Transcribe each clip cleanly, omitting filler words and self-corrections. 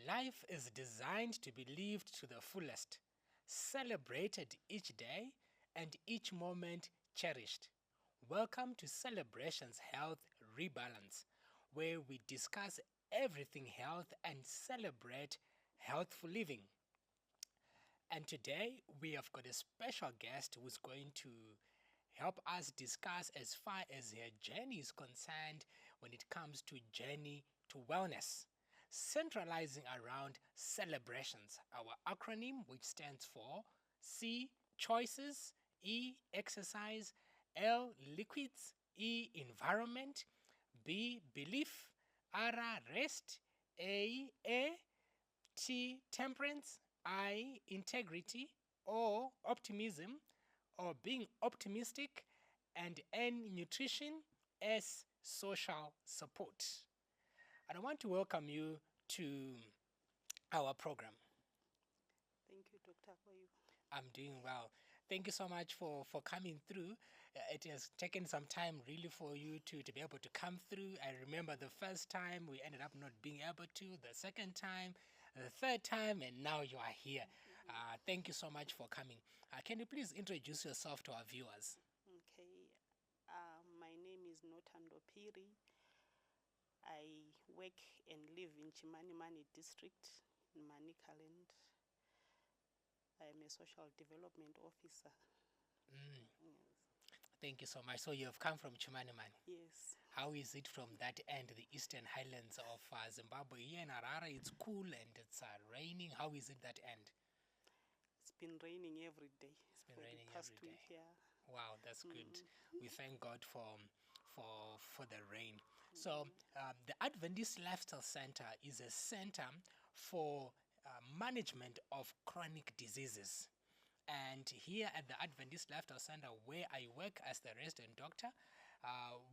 Life is designed to be lived to the fullest, celebrated each day and each moment cherished. Welcome to Celebrations Health reBalance, where we discuss everything health and celebrate healthful living. And today we have got a special guest who's going to help us discuss as far as her journey is concerned when it comes to journey to wellness, centralizing around celebrations, our acronym which stands for C, choices, E, exercise, L, liquids, E, environment, B, belief, R, rest, A, air, T, temperance, I, integrity, O, optimism, or being optimistic, and N, nutrition, S, social support. And I want to welcome you to our program. Thank you, Dr. How are you? I'm doing well. Thank you so much for coming through. It has taken some time really for you to be able to come through. I remember the first time we ended up not being able to, the second time, the third time, and now you are here. Thank you so much for coming. Can you please introduce yourself to our viewers? Okay. My name is Notando Phiri. I work and live in Chimanimani district in Manicaland. I am a social development officer. Yes. Thank you so much. So you have come from Chimanimani. Yes. How is it from that end, the eastern highlands of Zimbabwe? Here in Harare, it's cool and it's raining. How is it that end? It's been raining every day. It's been raining the past every day. week, yeah. Wow, that's good. We thank God for the rain. So the Adventist Lifestyle Center is a center for management of chronic diseases. And here at the Adventist Lifestyle Center, where I work as the resident doctor,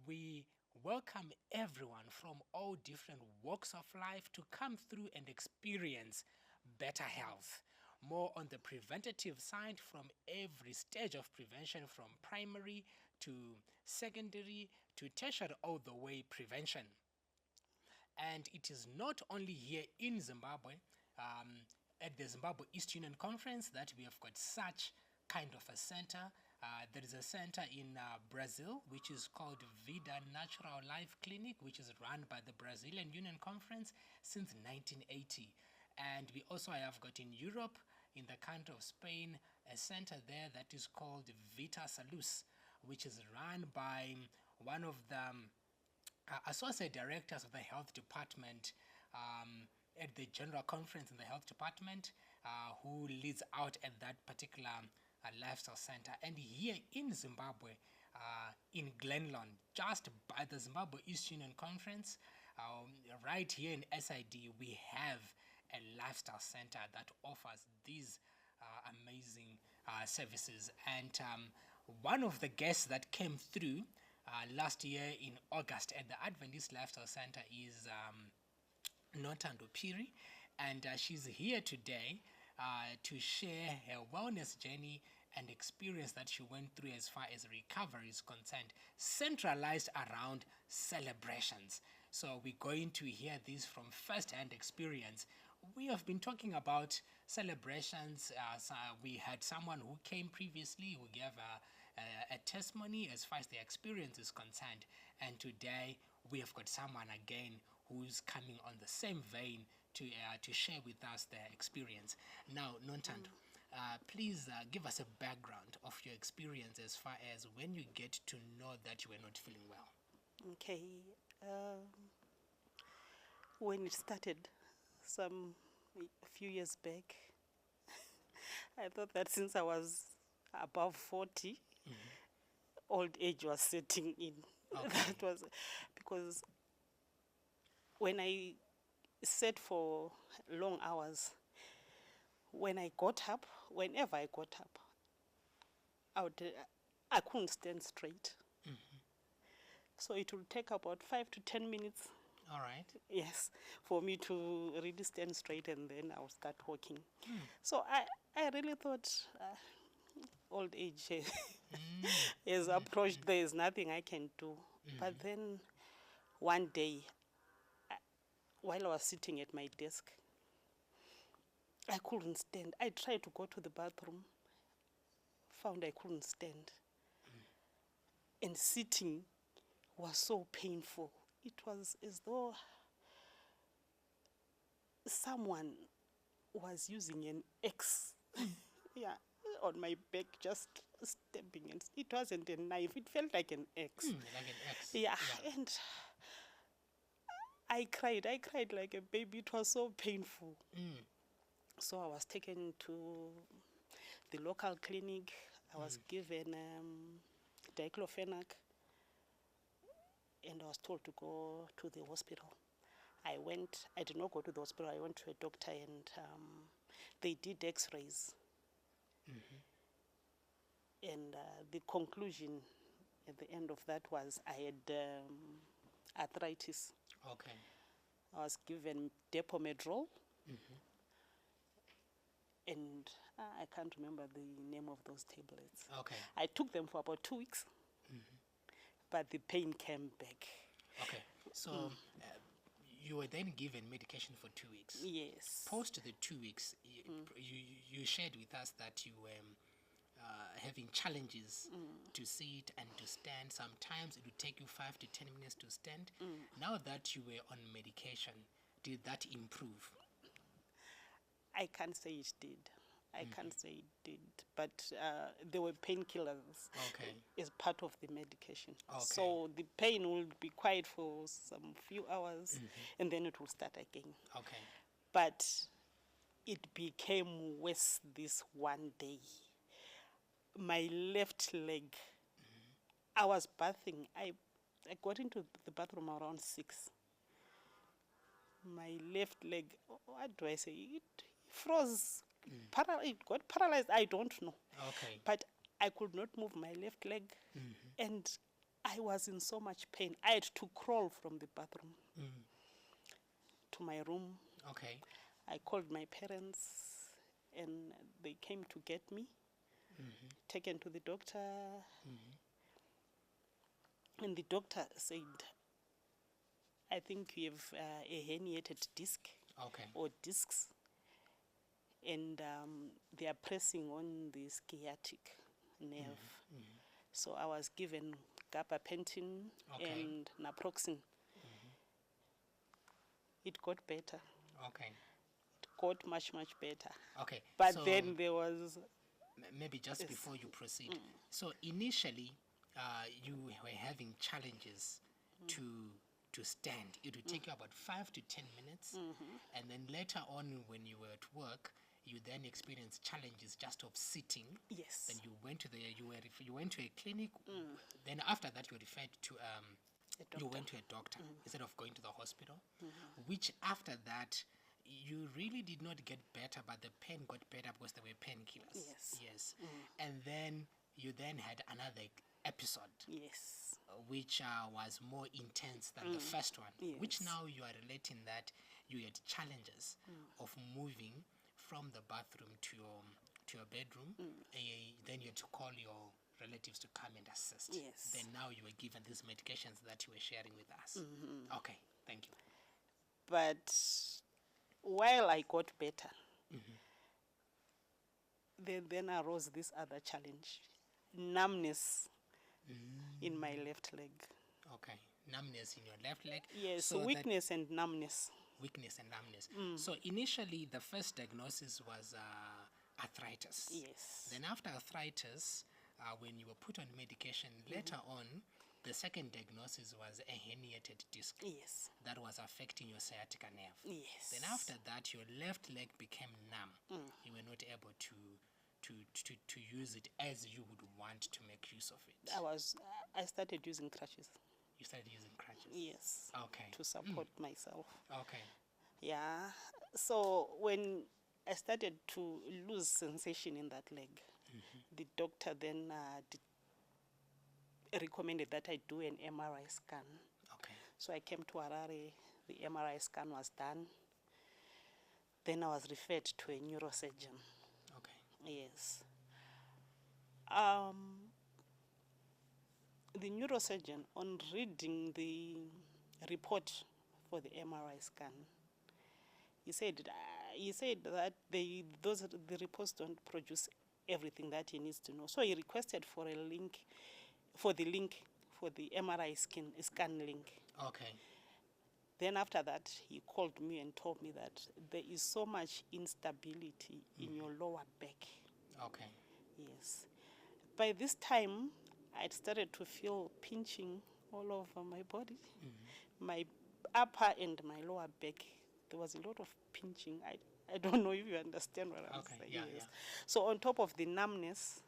we welcome everyone from all different walks of life to come through and experience better health. More on the preventative side, from every stage of prevention, from primary to secondary to tertiary, all the way prevention. And it is not only here in Zimbabwe, at the Zimbabwe East Union Conference, that we have got such kind of a center. There is a center in Brazil, which is called Vida Natural Life Clinic, which is run by the Brazilian Union Conference since 1980. And we also have got in Europe, in the country of Spain, a center there that is called Vita Salus, which is run by one of the associate directors of the health department at the general conference in the health department, who leads out at that particular lifestyle center. And here in Zimbabwe, in Glenlawn, just by the Zimbabwe East Union Conference, right here in SID, we have a lifestyle center that offers these amazing services. And one of the guests that came through last year in August at the Adventist Lifestyle Center is Notando Phiri, and she's here today to share her wellness journey and experience that she went through as far as recovery is concerned, centralized around celebrations. So we're going to hear this from first-hand experience. We have been talking about celebrations. So we had someone who came previously who gave a testimony as far as the experience is concerned. And today we have got someone again who's coming on the same vein to share with us their experience. Now, Nontando, please give us a background of your experience as far as when you get to know that you were not feeling well. Okay. When it started a few years back, I thought that since I was above 40, old age was setting in. Okay. That was because when I sat for long hours, whenever I got up, I couldn't stand straight. So it would take about 5 to 10 minutes. All right. Yes, for me to really stand straight, and then I'll start walking. So I really thought old age has approached. There is nothing I can do. But then one day, while I was sitting at my desk, I couldn't stand. I tried to go to the bathroom, found I couldn't stand. And sitting was so painful. It was as though someone was using an axe, yeah, on my back, just stabbing. And it wasn't a knife, it felt like an axe. Like an X. Yeah, and I cried like a baby. It was so painful. So I was taken to the local clinic. I was given diclofenac, and I was told to go to the hospital. I went. I did not go to the hospital. I went to a doctor, and they did X-rays. And the conclusion at the end of that was I had arthritis. Okay. I was given Depomedrol, and I can't remember the name of those tablets. Okay. I took them for about 2 weeks, but the pain came back. Okay. So you were then given medication for 2 weeks. Yes. Post the 2 weeks, you shared with us that you were having challenges to sit and to stand. Sometimes it would take you 5 to 10 minutes to stand. Now that you were on medication, did that improve? I can't say it did. I can't say it did. But there were painkillers as part of the medication. So the pain will be quiet for some few hours, and then it will start again. Okay. But it became worse this one day. My left leg, I was bathing. I got into the bathroom around 6. My left leg, what do I say? It froze. It got paralyzed. I don't know. Okay. But I could not move my left leg, and I was in so much pain. I had to crawl from the bathroom to my room. Okay. I called my parents, and they came to get me. Taken to the doctor, and the doctor said, I think you have a herniated disc or discs, and they are pressing on the sciatic nerve. So I was given gabapentin and naproxen. It got better. Okay. It got much, much better. Okay. But so then there was... Maybe just before you proceed. So initially, you were having challenges to stand. It would take you about 5 to 10 minutes. And then later on, when you were at work, you then experienced challenges just of sitting. Yes. Then you went to you went to a clinic. Then after that, you were referred to you went to a doctor instead of going to the hospital. Which after that, you really did not get better, but the pain got better because there were painkillers. Yes. Yes. And then you then had another episode. Yes. Which was more intense than the first one. Yes. Which now you are relating that you had challenges of moving from the bathroom to your bedroom. Then you had to call your relatives to come and assist. Yes. Then now you were given these medications that you were sharing with us. Okay, thank you. But while I got better, then arose this other challenge, numbness in my left leg. Okay, numbness in your left leg. Yes, so weakness and numbness. Weakness and numbness. So initially, the first diagnosis was arthritis. Yes. Then after arthritis, when you were put on medication, later on, the second diagnosis was a herniated disc. Yes. That was affecting your sciatica nerve. Yes. Then after that, your left leg became numb. You were not able to use it as you would want to make use of it. I started using crutches. You started using crutches? Yes. Okay. To support myself. Okay. Yeah. So when I started to lose sensation in that leg, the doctor then recommended that I do an MRI scan. Okay. So I came to Harare, the MRI scan was done. Then I was referred to a neurosurgeon. Okay. Yes. The neurosurgeon, on reading the report for the MRI scan, He said that the reports don't produce everything that he needs to know. So he requested for the link for the MRI scan link. Okay. Then after that, he called me and told me that there is so much instability in your lower back. Okay. Yes. By this time, I'd started to feel pinching all over my body. My upper and my lower back, there was a lot of pinching. I don't know if you understand what I'm saying. Yeah, Yes. yeah. So on top of the numbness,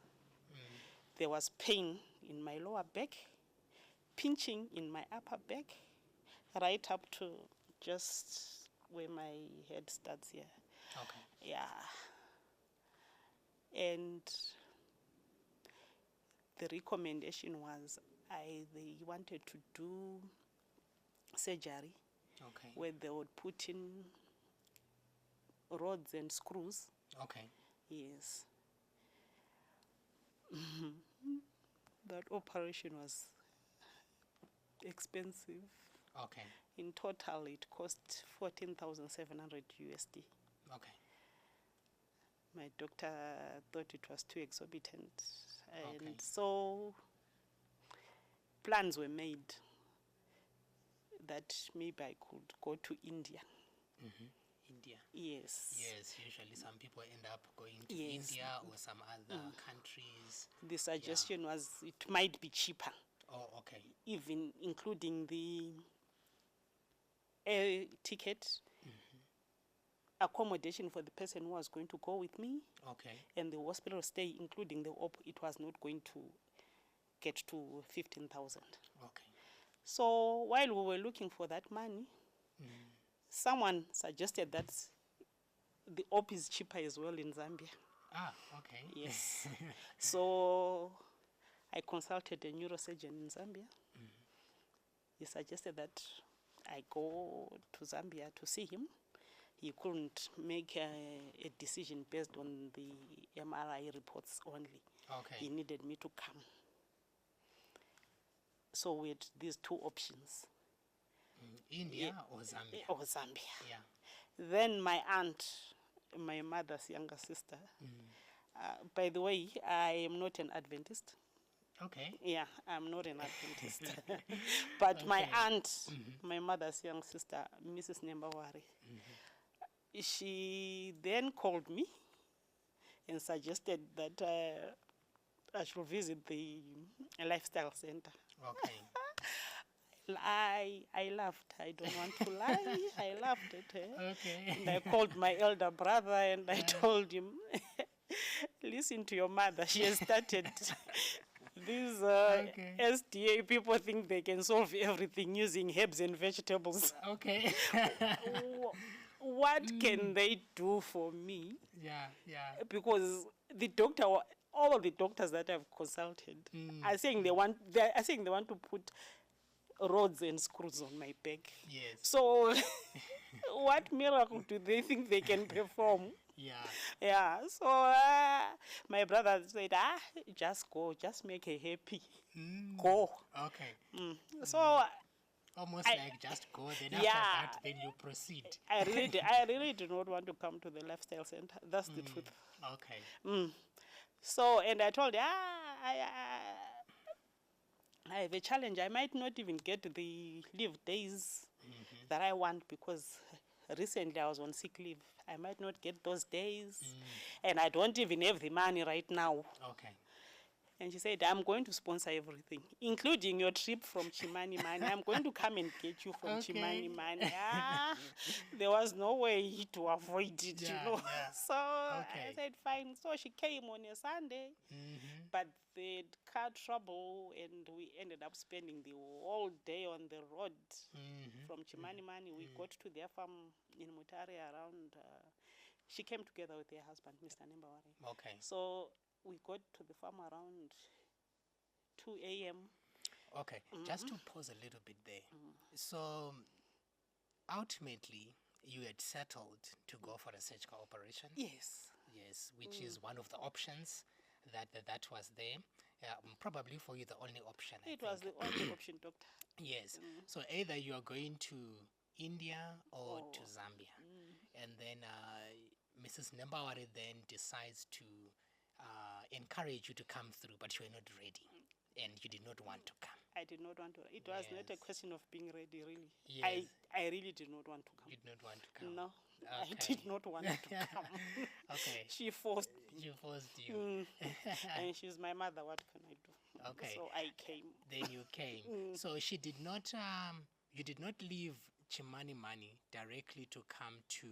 there was pain in my lower back, pinching in my upper back, right up to just where my head starts here. Okay. Yeah. And the recommendation was they wanted to do surgery Okay. where they would put in rods and screws. Okay. Yes. That operation was expensive. Okay. In total, it cost 14,700 USD. Okay. My doctor thought it was too exorbitant. And Okay. so plans were made that maybe I could go to India. India. Yes. Yes, usually some people end up going to Yes. India or some other countries. The suggestion was it might be cheaper, Oh, okay. even including the air ticket, accommodation for the person who was going to go with me, Okay. and the hospital stay, including the op, it was not going to get to 15,000. Okay. So while we were looking for that money, someone suggested that the op is cheaper as well in Zambia. Ah, okay. Yes. So I consulted a neurosurgeon in Zambia. He suggested that I go to Zambia to see him. He couldn't make a decision based on the MRI reports only. Okay. He needed me to come. So we had these two options. India or Zambia? Or Zambia. Yeah. Then my aunt, my mother's younger sister, by the way, I am not an Adventist. Okay. Yeah, I'm not an Adventist. But my Okay. aunt, my mother's young sister, Mrs. Nembawari, she then called me and suggested that I should visit the lifestyle center. Okay. I laughed. I don't want to lie. I laughed at her. Okay. And I called my elder brother and I told him, listen to your mother. She has started these SDA people think they can solve everything using herbs and vegetables. Okay. What can they do for me? Yeah, yeah. Because the doctor, all of the doctors that I've consulted are saying they want to put rods and screws on my back. Yes. So what miracle do they think they can perform? Yeah. Yeah. So my brother said, just go, just make her happy. Go. Okay. So almost like just go, then after that, then you proceed. I really do not want to come to the lifestyle center. That's the truth. Okay. So, and I told her, I have a challenge. I might not even get the leave days that I want because recently I was on sick leave. I might not get those days. And I don't even have the money right now. Okay. And she said, I'm going to sponsor everything, including your trip from Chimani Mani. I'm going to come and get you from Chimani Mani. There was no way to avoid it, you know. Yeah. So I said, fine. So she came on a Sunday, but they had car trouble, and we ended up spending the whole day on the road from Chimani Mani. We got to their farm in Mutare around. She came together with her husband, Mr. Nembawari. Okay. So we got to the farm around 2 a.m. Okay, just to pause a little bit there. So, ultimately, you had settled to go for a surgical operation? Yes. Yes, which is one of the options that was there. Probably for you, the only option. It was the only option, doctor. Yes. So, either you are going to India or to Zambia. and then Mrs. Nembawari then decides to encourage you to come through, but you were not ready, and you did not want to come. I did not want to. It was not a Yes. question of being ready, really. Yes. I really did not want to come. You did not want to come. No, I Okay. did not want to come. Okay. She forced me. She forced you. And she's my mother. What can I do? Okay. So I came. Then you came. So she did not. You did not leave Chimanimani directly to come to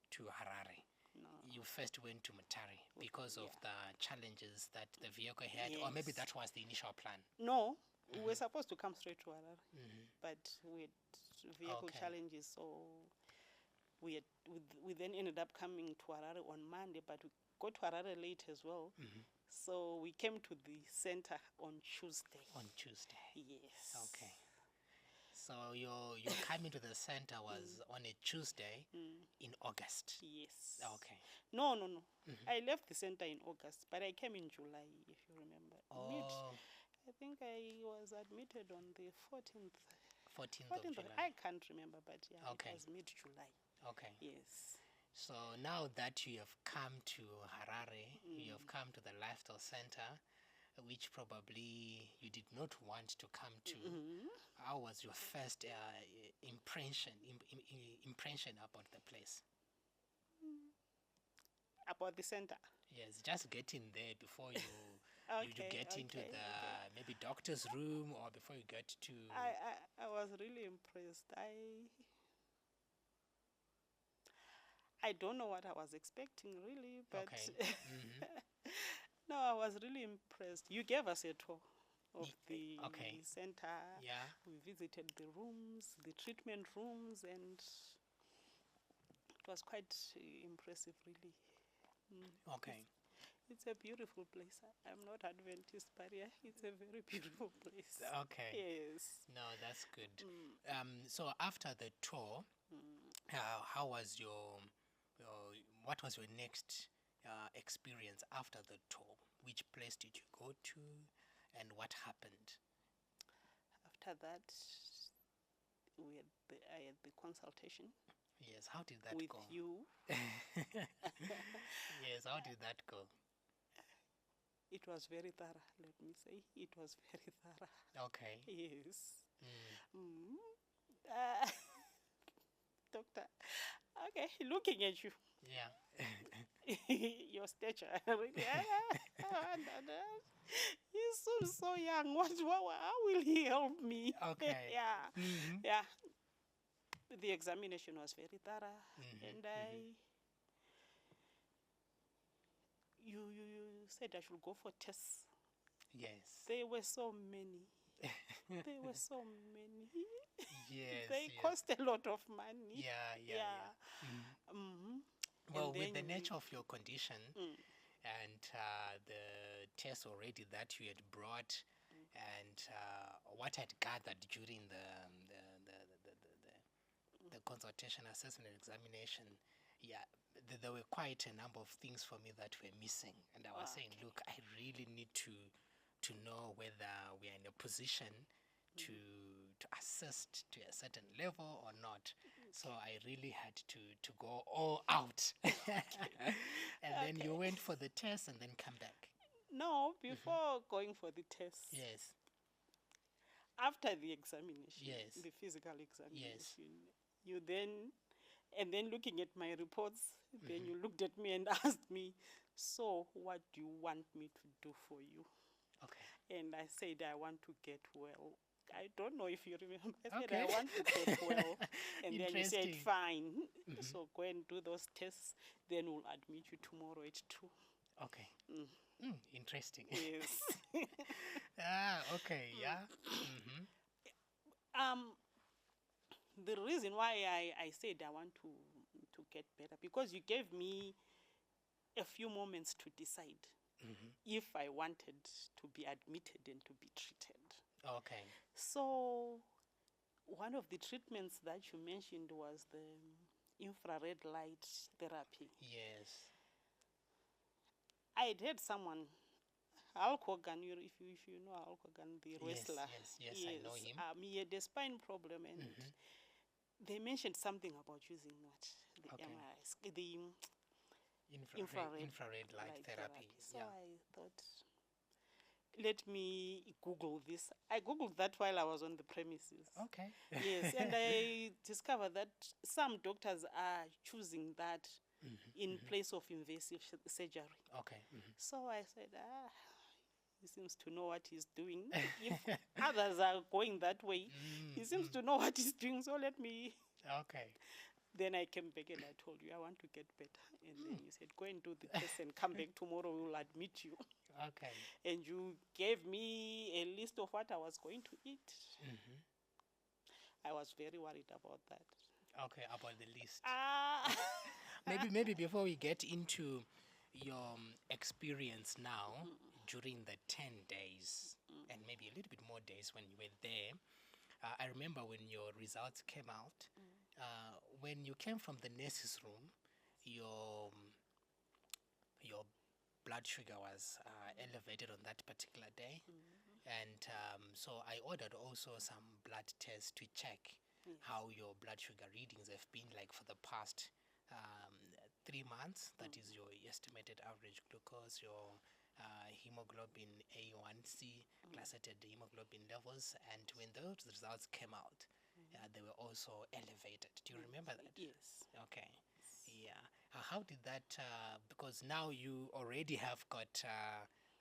Harare. No. You first went to Mutare because of the challenges that the vehicle had, or Yes. maybe that was the initial plan. No, we were supposed to come straight to Harare, Mm-hmm. but we had vehicle Okay. challenges, so we then ended up coming to Harare on Monday, but we got to Harare late as well. Mm-hmm. So we came to the center on Tuesday. On Tuesday. Yes. Okay. So your coming to the center was on a Tuesday in August. Yes. Okay. No. I left the center in August, but I came in July, if you remember. Oh, I think I was admitted on the 14th. 14th of July. I can't remember, but yeah, Okay. it was mid-July. Okay. Yes. So now that you have come to Harare, you have come to the lifestyle center, which probably you did not want to come to. How was your first impression about the place? About the center. Yes, just getting there before you you get into okay, the maybe doctor's room, or before you get to. I was really impressed. I don't know what I was expecting, really, but Okay. no, I was really impressed. You gave us a tour of the okay. center. Yeah. We visited the rooms, the treatment rooms, and it was quite impressive, really. Okay. It's a beautiful place. I'm not Adventist, but yeah, it's a very beautiful place. Okay. Yes. No, that's good. So after the tour, how was your what was your next experience after the tour? Which place did you go to, and what happened? After that, I had the consultation. Yes, how did that with go? you. Yes, how did that go? It was very thorough, let me say. It was very thorough. Okay. Yes. Mm. Doctor, okay, looking at you. Yeah. Your stature, really. He's so young. How will he help me? Okay. Yeah. Mm-hmm. Yeah. The examination was very thorough, and you said I should go for tests. Yes. There were so many. There were so many. Yes. They cost a lot of money. Yeah. Well, with the nature of your condition and the tests already that you had brought, and what I'd gathered during the consultation, assessment, and examination, there were quite a number of things for me that were missing, and I was saying, look, I really need to know whether we are in a position to assist to a certain level or not. So I really had to go all out. And then you went for the test and then come back. No, before going for the test. Yes. After the examination. Yes. The physical examination. Yes. You then, and then looking at my reports, then you looked at me and asked me, so what do you want me to do for you? Okay. And I said, I want to get well. I don't know if you remember. I said, I want to get well. And then you said, fine. So go and do those tests. Then we'll admit you tomorrow at 2. Okay. Interesting. Yes. Okay. Yeah. The reason why I said I want to get better, because you gave me a few moments to decide if I wanted to be admitted and to be treated. Okay. So one of the treatments that you mentioned was the infrared light therapy. Yes. I had heard someone, Hulk Hogan, if you know Hulk Hogan, the wrestler. Yes, I know him. He had a spine problem, and they mentioned something about using Okay. MRI, the Infrared light therapy. So I thought, let me Google this. I Googled that while I was on the premises. Okay. Yes, and I discovered that some doctors are choosing that in place of invasive surgery. Okay. So I said, he seems to know what he's doing. If others are going that way, he seems to know what he's doing, so let me. Okay. Then I came back and I told you, I want to get better. And then you said, go and do the test and come back tomorrow, we will admit you. Okay. And you gave me a list of what I was going to eat. I was very worried about that. Okay, about the list. Maybe before we get into your experience now during the 10 days and maybe a little bit more days when you were there, I remember when your results came out, when you came from the nurse's room, your blood sugar was elevated on that particular day. And so I ordered also some blood tests to check how your blood sugar readings have been like for the past 3 months. That is your estimated average glucose, your hemoglobin A1C, glycated hemoglobin levels. And when those results came out, they were also elevated. Do you remember that? Yes. Okay. Yeah. How did that, because now you already have got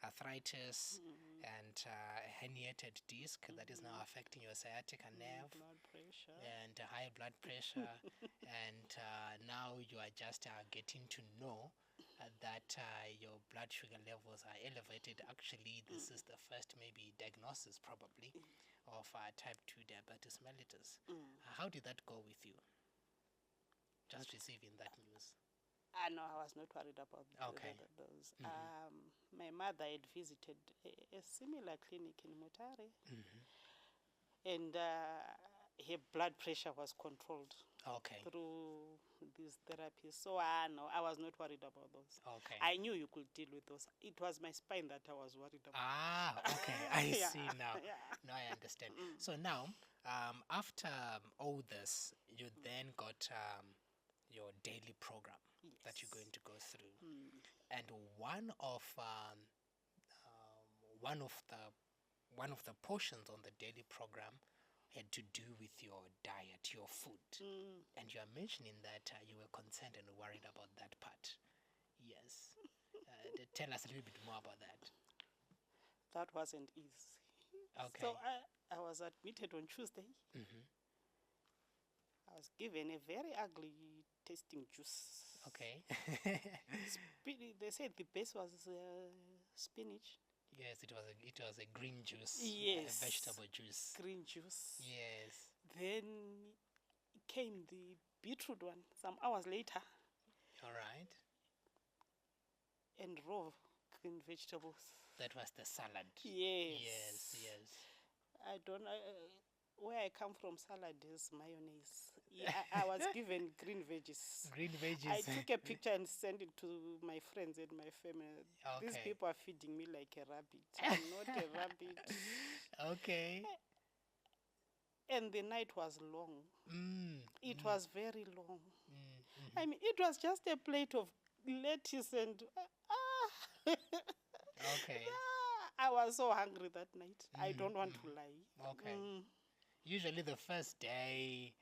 arthritis and herniated disc that is now affecting your sciatica nerve, Blood pressure. and high blood pressure, and now you are just getting to know that your blood sugar levels are elevated. Actually, this is the first maybe diagnosis probably of type 2 diabetes mellitus. How did that go with you? Just receiving that news. No, I was not worried about those. My mother had visited a similar clinic in Mutare, and her blood pressure was controlled through these therapies. So no, I was not worried about those. Okay. I knew you could deal with those. It was my spine that I was worried about. Okay. I see now. Yeah. Now I understand. So now, after all this, you then got your daily program that you're going to go through, and one of the portions on the daily program had to do with your diet, your food, and you are mentioning that you were concerned and worried about that part. Yes. Tell us a little bit more about that. That wasn't easy. Okay. So I was admitted on Tuesday. I was given a very ugly tasting juice. Okay. They said the base was spinach. Yes, it was a green juice. Yes. A vegetable juice. Green juice. Yes. Then came the beetroot one some hours later. All right. And raw green vegetables. That was the salad. Yes. Yes. I don't know. Where I come from, salad is mayonnaise. Yeah, I was given green veggies. Green veggies. I took a picture and sent it to my friends and my family. Okay. These people are feeding me like a rabbit. I'm not a rabbit. Okay. And the night was long. It was very long. I mean, it was just a plate of lettuce and... Okay. I was so hungry that night. I don't want to lie. Okay. Usually the first day,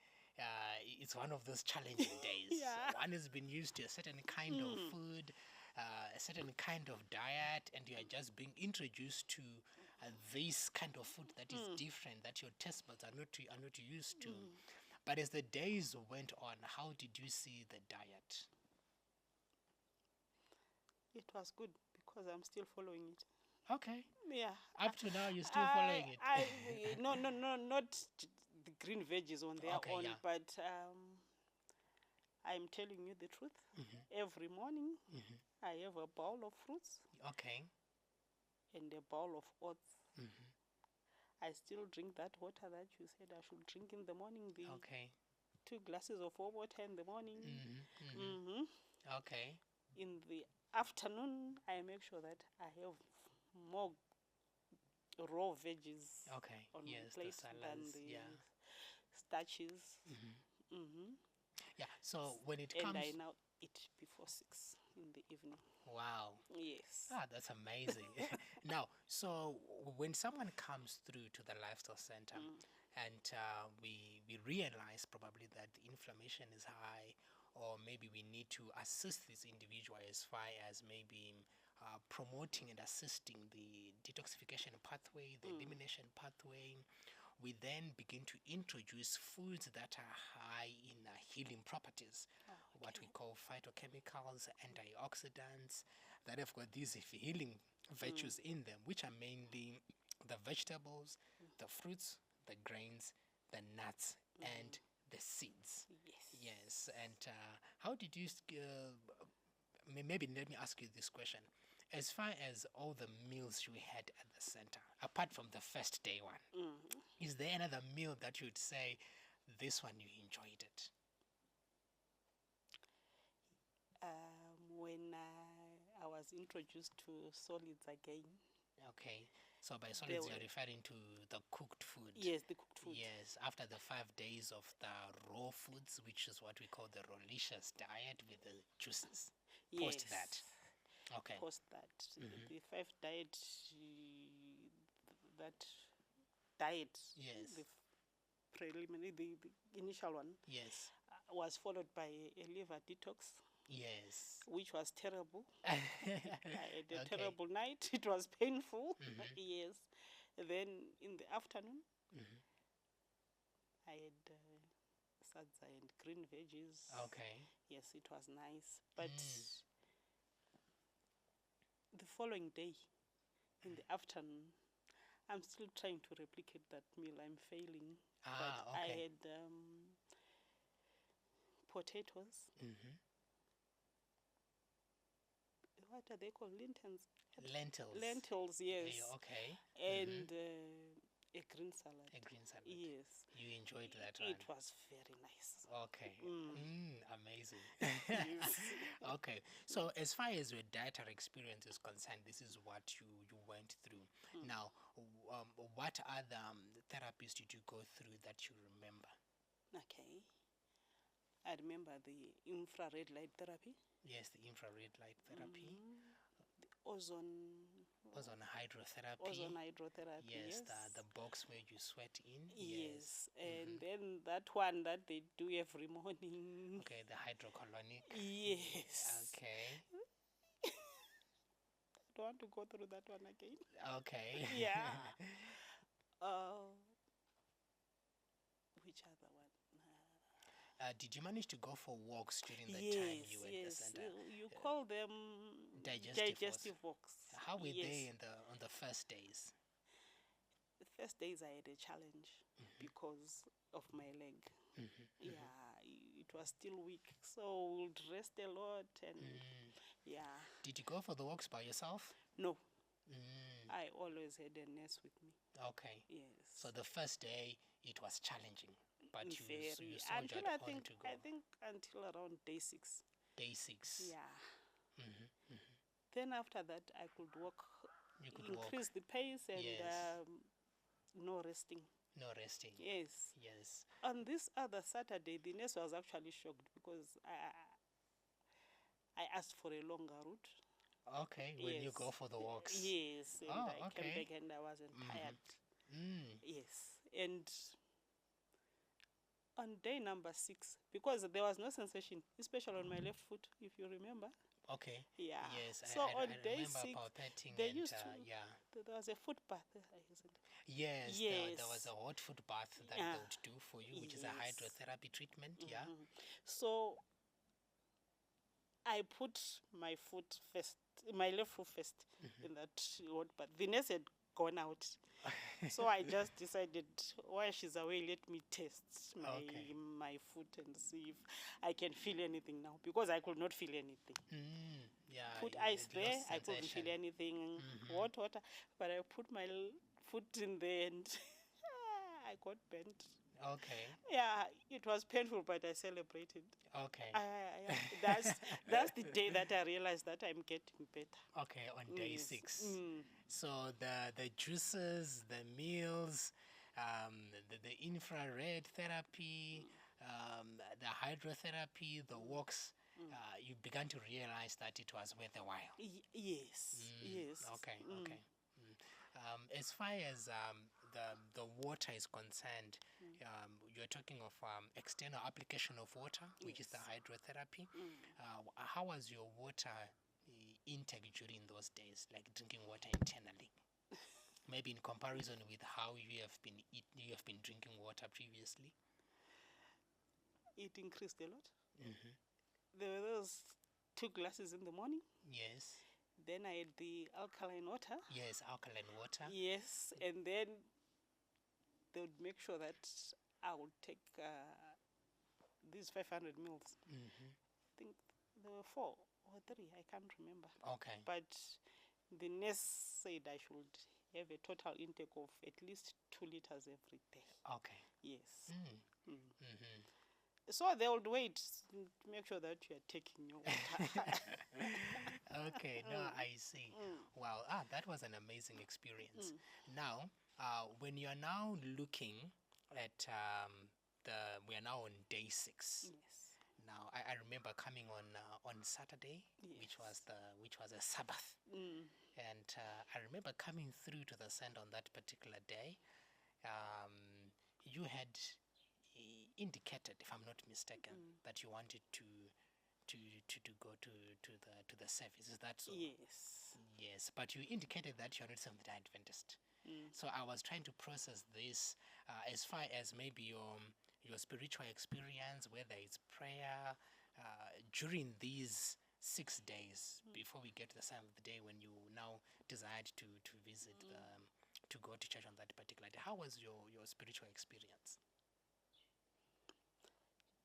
it's one of those challenging days. Yeah. One has been used to a certain kind of food, a certain kind of diet, and you are just being introduced to this kind of food that is different, that your taste buds are not used to. But as the days went on, how did you see the diet? It was good because I'm still following it. Okay. Yeah. Up to now, you're still following it. No, not the green veggies on their own, but I'm telling you the truth. Every morning, I have a bowl of fruits. Okay. And a bowl of oats. I still drink that water that you said I should drink in the morning. The 2 glasses of warm water in the morning. Okay. In the afternoon, I make sure that I have more raw veggies on my plate than the starches. Yeah. So when it And comes, I now eat before 6 in the evening. wow. Yes. Ah, that's amazing. Now, so when someone comes through to the lifestyle center and we realize probably that the inflammation is high, or maybe we need to assist this individual as far as maybe promoting and assisting the detoxification pathway, the elimination pathway, we then begin to introduce foods that are high in healing properties, what we call phytochemicals, antioxidants, that have got these healing virtues in them, which are mainly the vegetables, the fruits, the grains, the nuts, and the seeds. Yes. Yes, and how did you, maybe let me ask you this question. As far as all the meals you had at the center, apart from the first day one, is there another meal that you'd say, this one you enjoyed it? When I was introduced to solids again. Okay, so by solids you're referring to the cooked food. Yes, the cooked food. Yes, after the 5 days of the raw foods, which is what we call the rolicious diet with the juices. Post that. Okay. Post that. The 5 diet, that diet, yes, the preliminary, the initial one, yes, was followed by a liver detox. Yes. Which was terrible. I had a terrible night. It was painful. Yes. Then in the afternoon, I had salsa and green veggies. Okay. Yes, it was nice. But the following day, in the afternoon, I'm still trying to replicate that meal. I'm failing. But I had potatoes. What are they called? Lentils. Lentils, yes. Okay. And a green salad. A green salad. Yes. You enjoyed that one? It was very nice. Okay. Amazing. Okay. So as far as your dietary experience is concerned, this is what you went through. Now, what other therapies did you go through that you remember? Okay. I remember the infrared light therapy. Yes, the infrared light therapy. The ozone hydrotherapy. Ozone hydrotherapy. Yes, yes. the box where you sweat in. Yes, and then that one that they do every morning. Okay, the hydrocolonic. Yes. Okay. I don't want to go through that one again. Okay. Yeah. Which other one? Did you manage to go for walks during the time you were at the center? You call them digestive walks. How were they on the first days? The first days I had a challenge because of my leg. Yeah, it was still weak, so we would rest a lot and yeah. Did you go for the walks by yourself? No. I always had a nurse with me. Okay. Yes. So the first day it was challenging, but you until I think until around day 6. Day 6. Yeah. Then after that I could walk. You could increase the pace and yes. No resting. No resting. Yes. Yes. On this other Saturday, the nurse was actually shocked because I asked for a longer route. Okay, when you go for the walks. Yes, and I came back and I wasn't tired. Yes, and on day number 6, because there was no sensation, especially on my left foot, if you remember. Okay. Yeah. Yes. So on day 6, they used to. Yeah. There was a foot bath. Yes. There was a hot foot bath that they would do for you, which is a hydrotherapy treatment. Yeah. So I put my foot first, my left foot first, in that hot bath. The nurse had gone out. So I just decided, while she's away, let me test my foot and see if I can feel anything now, because I could not feel anything. Yeah, put ice there, I couldn't feel anything. Water, but I put my foot in there and I got bent. Okay. Yeah, it was painful, but I celebrated. Okay. That's the day that I realized that I'm getting better. Okay, on day 6. So the juices, the meals, the infrared therapy, the hydrotherapy, the walks, you began to realize that it was worth a while. Yes, yes. Okay, okay. As far as the water is concerned, you're talking of external application of water, which is the hydrotherapy. How was your water intake during those days, like drinking water internally? Maybe in comparison with how you have been drinking water previously. It increased a lot. There were those 2 glasses in the morning. Yes. Then I had the alkaline water. Yes, alkaline water. Yes, and then they would make sure that I would take these 500 mils. I think there were 4 or 3, I can't remember. Okay. But the nurse said I should have a total intake of at least 2 liters every day. Okay. Yes. So they would wait to make sure that you are taking your water. Okay, no, I see. Wow, that was an amazing experience. Now, when you are now looking at we are now on day 6. Yes. Now, I remember coming on Saturday, which was a Sabbath, and I remember coming through to the sand on that particular day. You had indicated, if I'm not mistaken, that you wanted to go to the service. Is that so? Yes. Yes, but you indicated that you're not Seventh-day Adventist. So I was trying to process this as far as maybe your spiritual experience, whether it's prayer during these 6 days before we get to the seventh day, when you now decide to visit to go to church on that particular day. How was your spiritual experience?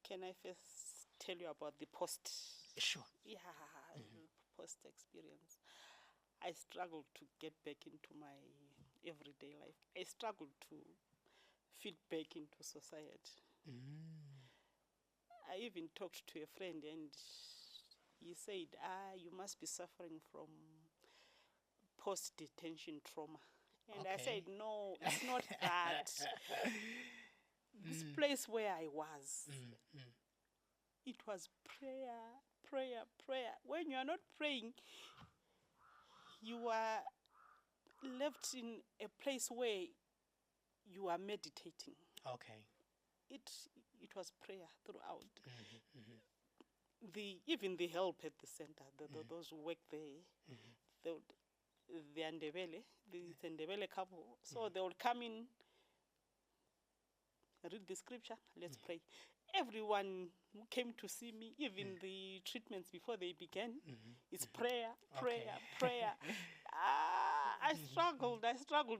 Can I first tell you about the post? Sure. Yeah, post experience. I struggled to get back into my everyday life. I struggled to fit back into society. I even talked to a friend and he said, you must be suffering from post-detention trauma. And I said, no, it's not that. This place where I was, it was prayer, prayer, prayer. When you are not praying, you are left in a place where you are meditating. Okay. It was prayer throughout. Even the help at the center, those who work there, the Ndebele, the Ndebele couple, so they would come in, read the scripture, let's pray. Everyone who came to see me, even the treatments before they began, it's prayer, prayer, prayer. I struggled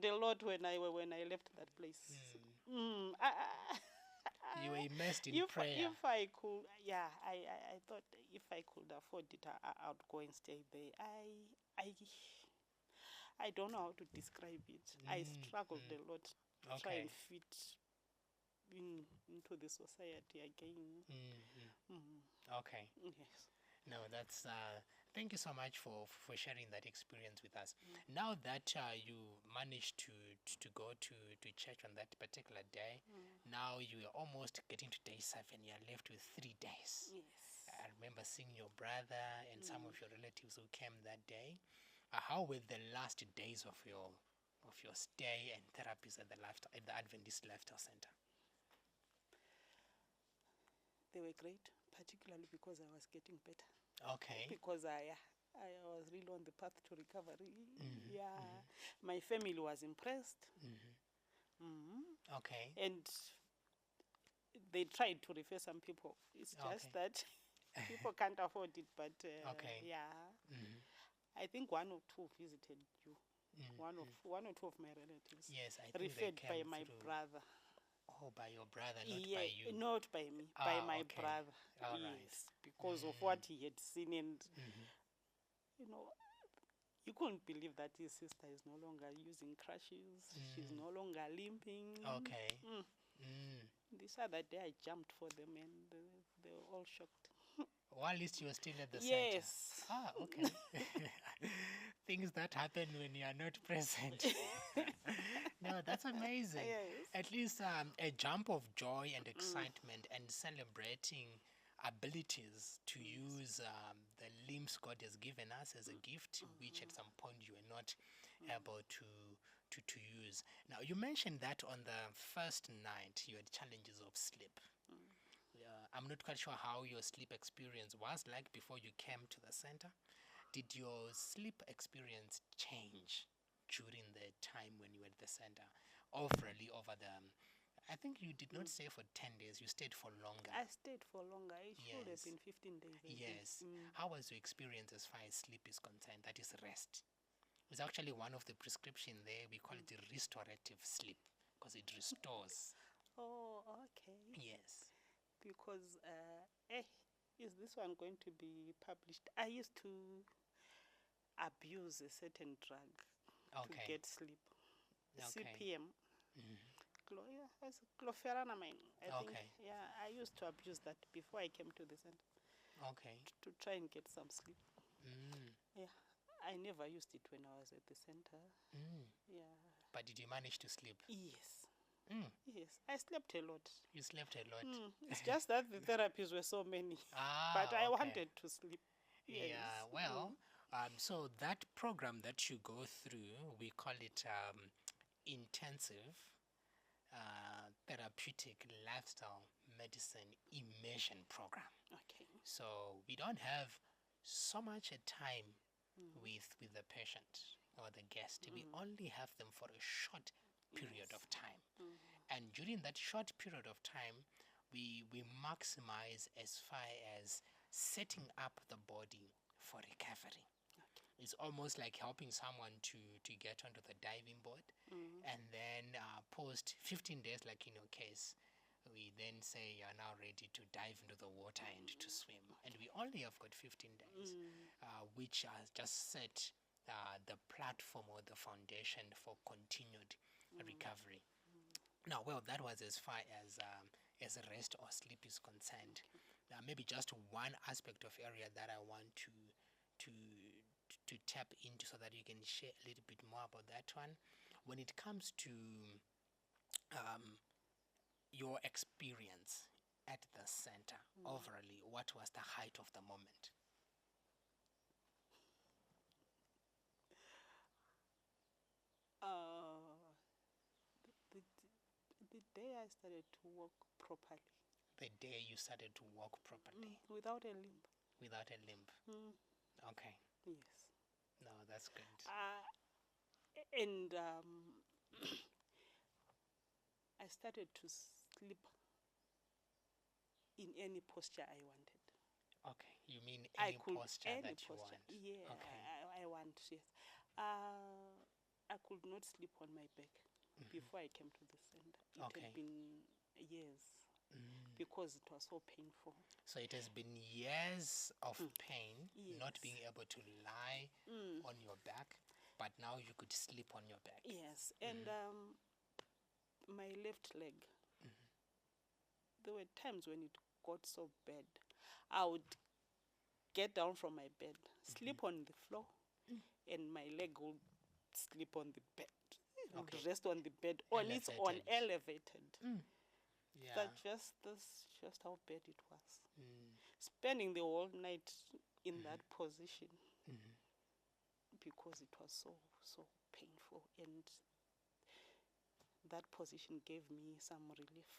a lot when I left that place. You were immersed in prayer. If I could, I thought if I could afford it, I would go and stay there. I don't know how to describe it. I struggled a lot to try and fit into the society again. Okay. Yes. No, that's thank you so much for sharing that experience with us. Now that you managed to go to church on that particular day, now you are almost getting to day 7. You are left with 3 days. Yes. I remember seeing your brother and some of your relatives who came that day. How were the last days of your stay and therapies at the Adventist Lifestyle Center? They were great, particularly because I was getting better. Okay. Because I was really on the path to recovery. My family was impressed. Okay. And they tried to refer some people. It's just that people can't afford it, but I think 1 or 2 visited you. One or two of my relatives. Yes, I think referred they came by my through. Brother. Oh, by your brother, not by you. Not by me, by my brother. All yes, because of what he had seen, and you couldn't believe that his sister is no longer using crutches. She's no longer limping. Okay. This other day I jumped for them and they were all shocked. Well, at least you were still at the center. Yes. Okay. Things that happen when you are not present. No, that's amazing. Yes. At least a jump of joy and excitement and celebrating abilities to use the limbs God has given us as a gift, which at some point you were not able to use. Now, you mentioned that on the first night you had challenges of sleep. I'm not quite sure how your sleep experience was like before you came to the center. Did your sleep experience change during the time when you were at the center? Overally, over the, I think you did not stay for 10 days, you stayed for longer. I stayed for longer. It should have Yes. been 15 days. I think. Yes. How was your experience as far as sleep is concerned? That is rest. It's actually one of the prescription there. We call it the restorative sleep because it restores. Oh, okay. Yes. Because, is this one going to be published? I used to abuse a certain drug to Okay. get sleep. Okay. CPM. Mhm. It's chlorphenamine. I think. Okay. Yeah, I used to abuse that before I came to the center Okay. to try and get some sleep. Mm. Yeah, I never used it when I was at the center. Mm. Yeah. But did you manage to sleep? Yes. Mm. Yes, I slept a lot. You slept a lot. It's just that the therapies were so many, but I Okay. wanted to sleep. Yes. Yeah, well, so that program that you go through, we call it intensive therapeutic lifestyle medicine immersion program. Okay. So we don't have so much a time with the patient or the guest. We only have them for a short period of time. And during that short period of time, we maximize as far as setting up the body for recovery. It's almost like helping someone to get onto the diving board, and then post 15 days, like in your case, we then say you are now ready to dive into the water and to swim. And we only have got 15 days, which has just set the platform or the foundation for continued recovery. Now, well, that was as far as rest or sleep is concerned. Maybe just one aspect of area that I want to tap into so that you can share a little bit more about that one. When it comes to your experience at the center, overally, what was the height of the moment? The, the day I started to walk properly. The day you started to walk properly, Without a limp. without a limp. Okay. Yes. No, that's good. And I started to sleep in any posture I wanted. Okay, you mean I any could posture any that you posture. want? Yeah, Okay. I want. Yes. I could not sleep on my back before I came to the center. It Okay. had been years because it was so painful. So it has been years of pain, not Yes. being able to lie on your back, but now you could sleep on your back. Yes, and my left leg. There were times when it got so bad, I would get down from my bed, sleep on the floor, and my leg would sleep on the bed. It would Okay. rest on the bed on its own, Elevated. elevated. Yeah. That's just how bad it was. Spending the whole night in that position because it was so painful, and that position gave me some relief.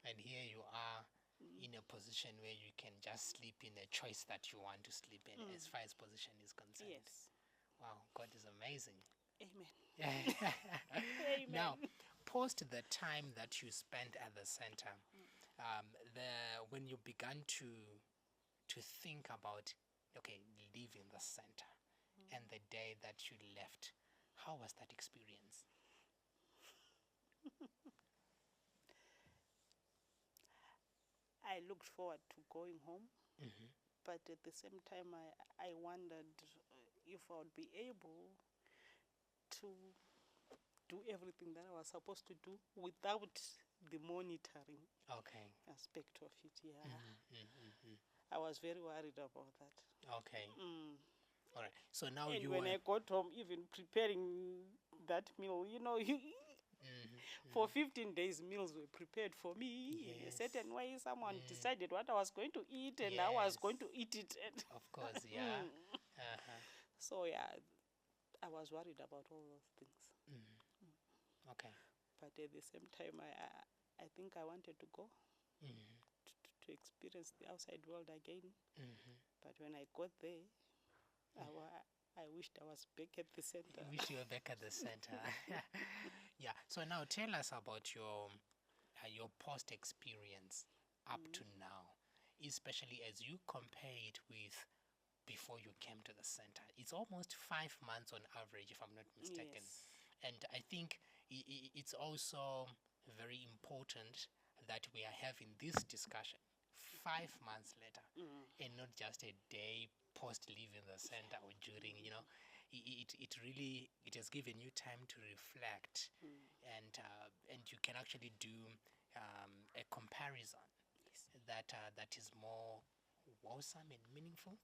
And here you are in a position where you can just sleep in a choice that you want to sleep in, as far as position is concerned. Yes. Wow, God is amazing. Amen. Amen. Now, post the time that you spent at the center, when you began to think about, okay, leaving the center, and the day that you left, how was that experience? I looked forward to going home, but at the same time, I wondered if I would be able to do everything that I was supposed to do without the monitoring Okay. aspect of it. Yeah, I was very worried about that. Okay. All right. So now And you when were. I got home, even preparing that meal, for 15 days meals were prepared for me in a Yes. certain way. Someone decided what I was going to eat, and I was going to eat it. Of course, yeah. Uh-huh. So yeah, I was worried about all those things. Okay. But at the same time, I think I wanted to go to experience the outside world again. But when I got there, I wished I was back at the center. I wish you were back at the center. Yeah. So now tell us about your post experience up to now, especially as you compare it with before you came to the center. It's almost 5 months on average, if I'm not mistaken. Yes. And I think it's also very important that we are having this discussion 5 months later, and not just a day post leaving the center or during. It really has given you time to reflect, and you can actually do a comparison that is more wholesome and meaningful,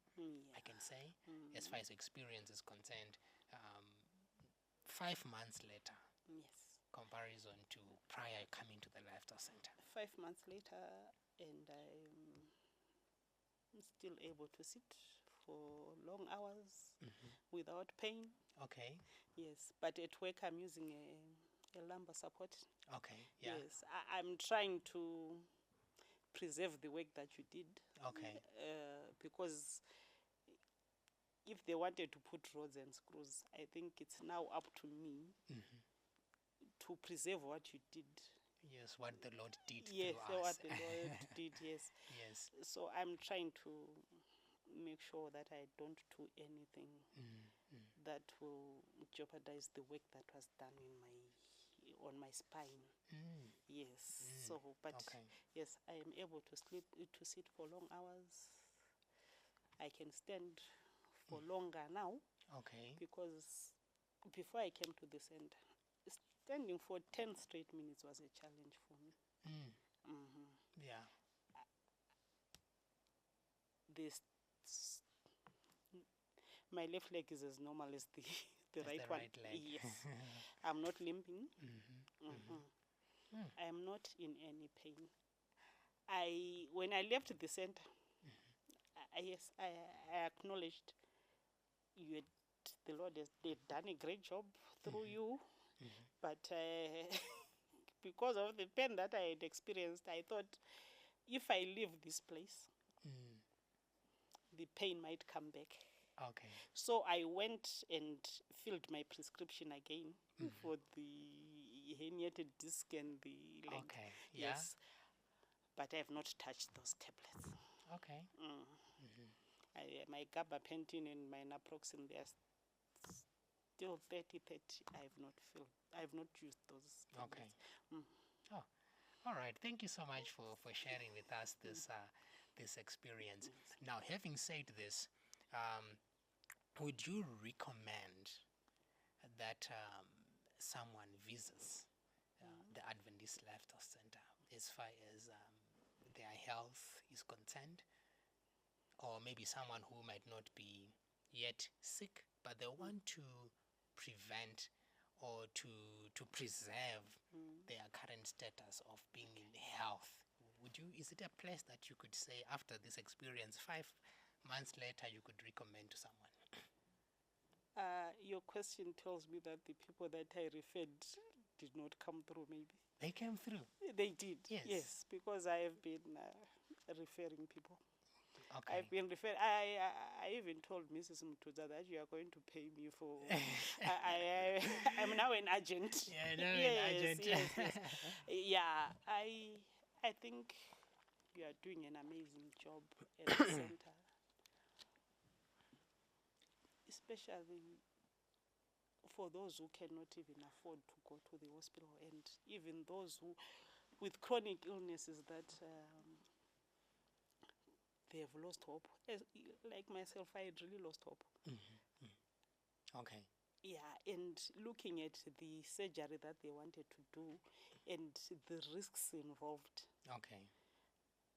I can say, as far as experience is concerned. 5 months later, Yes. comparison to prior coming to the lifestyle center. 5 months later, and I'm still able to sit for long hours without pain. Okay. Yes, but at work I'm using a lumbar support. Okay. Yeah. Yes, I'm trying to preserve the work that you did. Okay. Because if they wanted to put rods and screws, I think it's now up to me to preserve what you did. Yes, what the Lord did Yes, through what us. the Lord did, yes. Yes. So I'm trying to make sure that I don't do anything that will jeopardize the work that was done on my spine. Yes. So, but Okay. yes, I am able to sit for long hours. I can stand for longer now. Okay. Because before I came to the center, standing for 10 straight minutes was a challenge for me. Yeah. My left leg is as normal as the right the one. right leg. Yes. I'm not limping. I am not in any pain. When I left the center, yes, I acknowledged the Lord they'd done a great job through you, but because of the pain that I had experienced, I thought if I leave this place, the pain might come back. Okay. So I went and filled my prescription again for the herniated disc and the leg. Okay. Yeah. Yes, but I have not touched those tablets. Okay. My gabapentin and my naproxen, they are still 30. I have not used those tablets. Okay. Oh, all right. Thank you so much for sharing with us this experience. Now, having said this, would you recommend that someone visits the Adventist Lifestyle Center as far as their health is concerned? Or maybe someone who might not be yet sick, but they want to prevent or to preserve their current status of being in health. Is it a place that you could say after this experience, 5 months later, you could recommend to someone? Your question tells me that the people that I referred did not come through, maybe. They came through? They did. Yes. Yes, because I have been referring people. Okay. I've been referred. I even told Mrs. Mtuza that you are going to pay me for. I'm now an agent. Yeah, now yes, an agent. Yes. Yeah, I think you are doing an amazing job at the center, especially for those who cannot even afford to go to the hospital, and even those who with chronic illnesses that they have lost hope. Like myself, I had really lost hope. Okay. Yeah, and looking at the surgery that they wanted to do and the risks involved, Okay.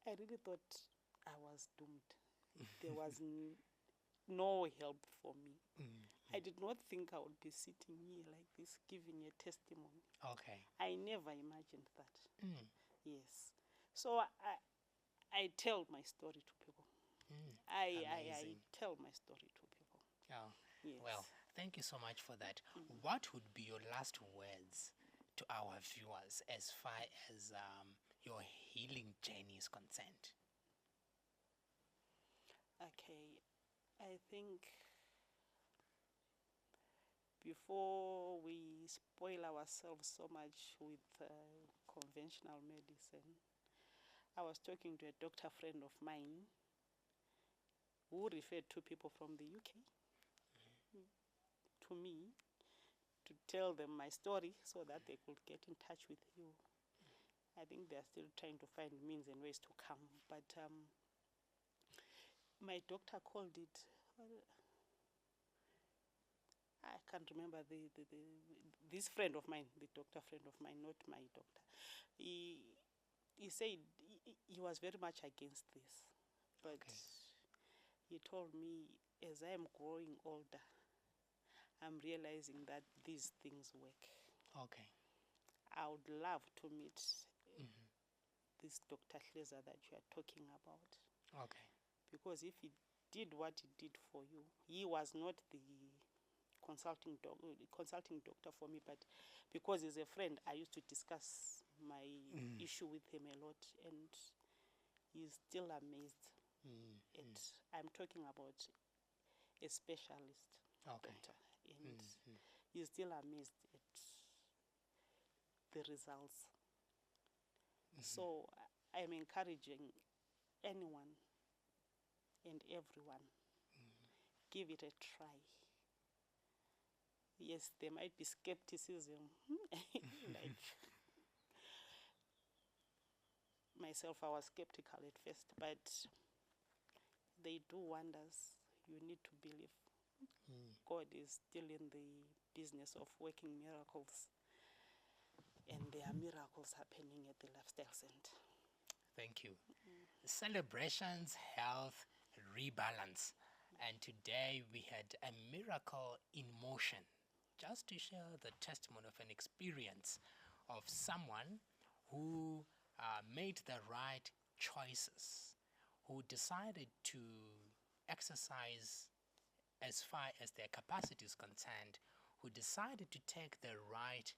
I really thought I was doomed. There was no help for me. I did not think I would be sitting here like this, giving a testimony. Okay. I never imagined that. Mm. Yes. So I tell my story to people. I Amazing. tell my story to people. Oh, Yes. well, thank you so much for that. What would be your last words to our viewers as far as your healing journey is concerned? Okay. I think before we spoil ourselves so much with conventional medicine, I was talking to a doctor friend of mine who referred two people from the UK to me to tell them my story so that they could get in touch with you. I think they're still trying to find means and ways to come. But my doctor called it, I can't remember this friend of mine, the doctor friend of mine, not my doctor. He said he was very much against this. But he told me as I am growing older, I'm realizing that these things work. Okay. I would love to meet this Dr. Hleza that you are talking about. Okay. Because if he did what he did for you, he was not the consulting doctor for me, but because he's a friend, I used to discuss my issue with him a lot, and he's still amazed. And I'm talking about a specialist doctor, and he's still amazed at the results. So I'm encouraging anyone and everyone, give it a try. Yes, there might be skepticism. Like myself, I was skeptical at first, but they do wonders. You need to believe. God is still in the business of working miracles, and there are miracles happening at the Lifestyle Center. Thank you. Celebrations, health, rebalance. And today we had a miracle in motion, just to share the testimony of an experience of someone who made the right choices, who decided to exercise as far as their capacity is concerned, who decided to take the right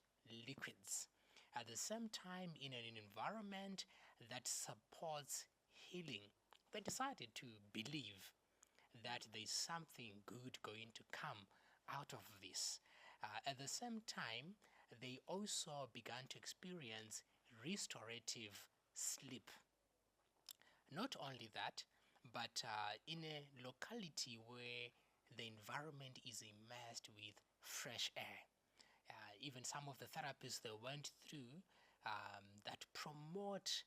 liquids. At the same time, in an environment that supports healing, they decided to believe that there's something good going to come out of this. At the same time, they also began to experience restorative sleep. Not only that, but in a locality where the environment is immersed with fresh air. Even some of the therapies they went through that promote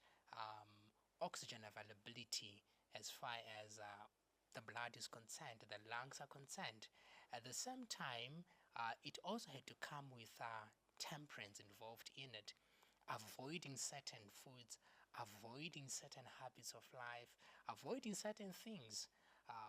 oxygen availability as far as the blood is concerned, the lungs are concerned. At the same time, it also had to come with temperance involved in it, avoiding certain foods, avoiding certain habits of life, avoiding certain things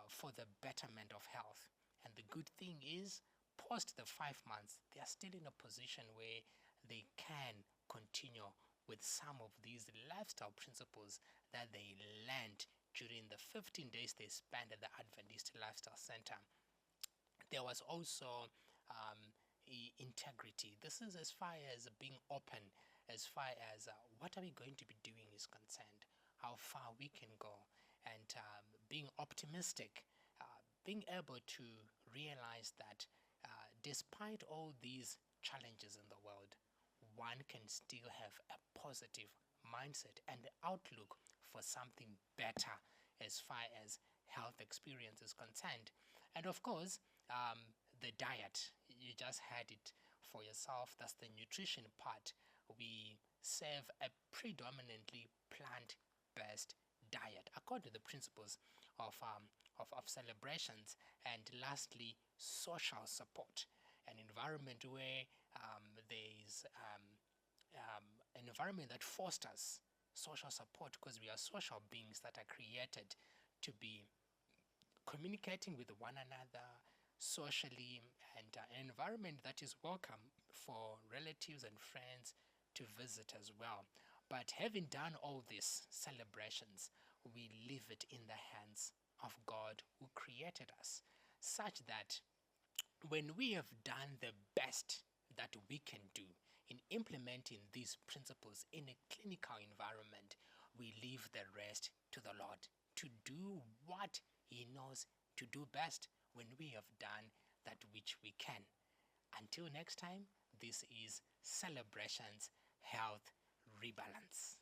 for the betterment of health. And the good thing is, post the 5 months, they are still in a position where they can continue with some of these lifestyle principles that they learned during the 15 days they spent at the Adventist Lifestyle Center. There was also integrity. This is as far as being open, as far as what are we going to be doing is concerned, how far we can go, and being optimistic, being able to realize that despite all these challenges in the world, one can still have a positive mindset and outlook for something better as far as health experience is concerned. And of course, the diet, you just had it for yourself. That's the nutrition part. We serve a predominantly plant-based diet according to the principles of celebrations. And lastly, social support, an environment where there's an environment that fosters social support, because we are social beings that are created to be communicating with one another, socially, and an environment that is welcome for relatives and friends to visit as well. But having done all these celebrations, we leave it in the hands of God who created us, such that when we have done the best that we can do in implementing these principles in a clinical environment, we leave the rest to the Lord to do what He knows to do best when we have done that which we can. Until next time, this is Celebrations Health reBalance.